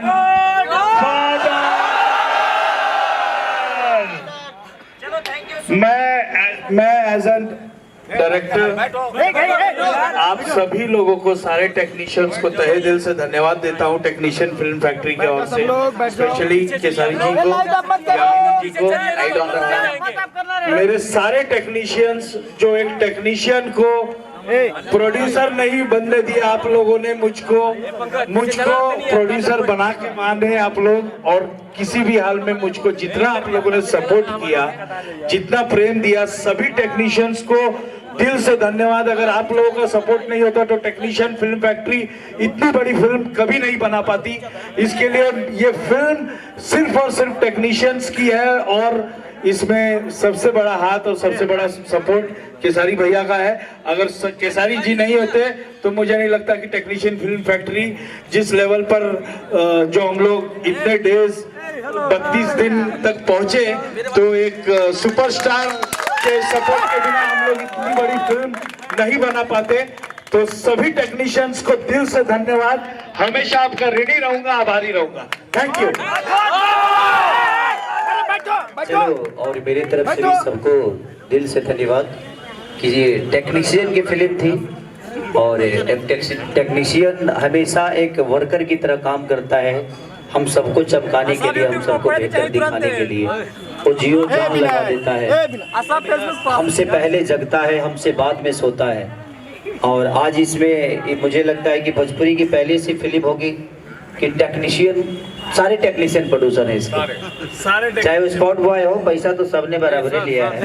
Godfather. मैं as an director आप सभी लोगों को, सारे टेक्नीशियंस को तहे दिल से धन्यवाद देता हूं। टेक्नीशियन फिल्म फैक्ट्री की ओर से स्पेशली केसारी जी को, यामिनी जी को, मेरे सारे टेक्नीशियंस जो एक टेक्नीशियन को प्रोड्यूसर नहीं बनने दिया आप लोगों ने, मुझको प्रोड्यूसर बना के माने आप लोग। और किसी भी हाल में मुझको जितना आप लोगों ने सपोर्ट किया, जितना प्रेम दिया, सभी टेक्नीशियंस को दिल से धन्यवाद। अगर आप लोगों का सपोर्ट नहीं होता तो टेक्नीशियन फिल्म फैक्ट्री इतनी बड़ी फिल्म कभी नहीं बना पाती। इसके लिए ये फिल्म सिर्फ और सिर्फ टेक्नीशियंस की है और इसमें सबसे बड़ा हाथ और सबसे बड़ा सपोर्ट केसारी भैया का है। अगर केसारी जी नहीं होते तो मुझे नहीं लगता कि टेक्नीशियन फिल्म फैक्ट्री जिस लेवल पर जो हम लोग इतने डेज 32 दिन तक पहुंचे, तो एक सुपरस्टार के सपोर्ट के बिना हम लोग इतनी बड़ी फिल्म नहीं बना पाते। तो सभी टेक्नीशियंस को दिल से धन्यवाद। हमेशा आपका रेडी रहूंगा, आभारी रहूंगा। Thank you. चलो, और मेरी तरफ से भी सबको दिल से धन्यवाद कि ये टेक्नीशियन की फिल्म थी और टेक्नीशियन हमेशा एक वर्कर की तरह काम करता है, हम सबको चमकाने के लिए, हम सबको बेहतर दिखाने के लिए वो जियो जान लगा देता है। हमसे पहले जगता है, हमसे बाद में सोता है। और आज इसमें मुझे लगता है कि भोजपुरी की पहली सी फिल्म होगी कि टेक्नीशियन, सारे टेक्नीशियन प्रोड्यूसर हैं इसके, चाहे वो स्पॉट बॉय हो, पैसा तो सबने बराबर लिया है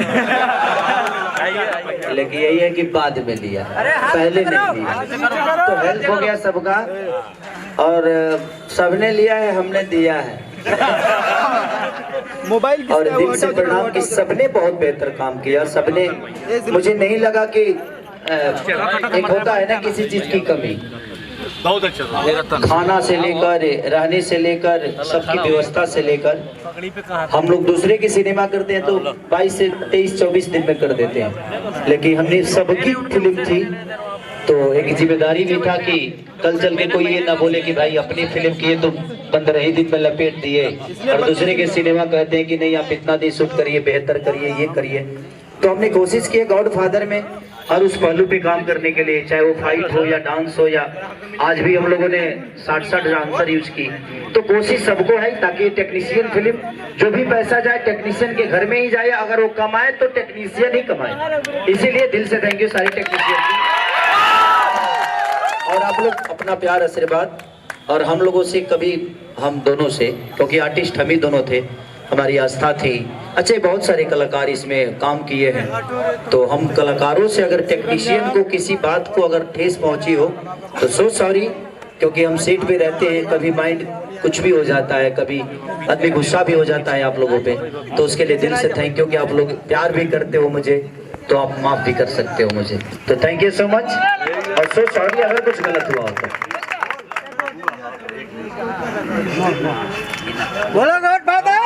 लेकिन यही है कि बाद में लिया, पहले नहीं लिया। तो हेल्प हो गया सबका और सबने लिया है, हमने दिया है मोबाइल। और दिल से प्रणाम कि सबने बहुत बेहतर काम किया। सबने, मुझे नहीं लगा कि एक होता है ना किसी चीज की कमी, बहुत अच्छा खाना से लेकर, रहने से लेकर, सबकी व्यवस्था से लेकर। हम लोग दूसरे की सिनेमा करते हैं तो 22 से 23-24 दिन में कर देते हैं, लेकिन हमने सबकी फिल्म थी तो एक जिम्मेदारी भी था कि कल चल के कोई ये ना बोले कि भाई अपनी फिल्म किए तो 15 ही दिन में लपेट दिए और दूसरे के सिनेमा कहते हैं कि नहीं आप इतना दिन शूट करिए, बेहतर करिए, ये करिए। तो हमने कोशिश की गॉडफादर में हर उस पहलू पे काम करने के लिए, चाहे वो फाइट हो या डांस हो, या आज भी हम लोगों ने 60 डांसर यूज की। तो कोशिश सबको है ताकि टेक्नीशियन फिल्म जो भी पैसा जाए टेक्नीशियन के घर में ही जाए, अगर वो कमाए तो टेक्नीशियन ही कमाए। इसीलिए दिल से थैंक यू सारी टेक्नीशियन की। और आप लोग अपना प्यार, आशीर्वाद, और हम लोगों से कभी, हम दोनों से, क्योंकि आर्टिस्ट हम ही दोनों थे, हमारी आस्था थी। अच्छे बहुत सारे कलाकार इसमें काम किए हैं, तो हम कलाकारों से अगर टेक्नीशियन को किसी बात को अगर ठेस पहुंची हो तो सो सॉरी, क्योंकि हम सेट पे रहते हैं, कभी माइंड कुछ भी हो जाता है, कभी आदमी गुस्सा भी हो जाता है आप लोगों पे। तो उसके लिए दिल से थैंक यू कि आप लोग प्यार भी करते हो मुझे, तो आप माफ भी कर सकते हो मुझे। तो थैंक यू सो मच और सो सॉरी अगर कुछ गलत हुआ हो तो। बोलो गॉडफादर।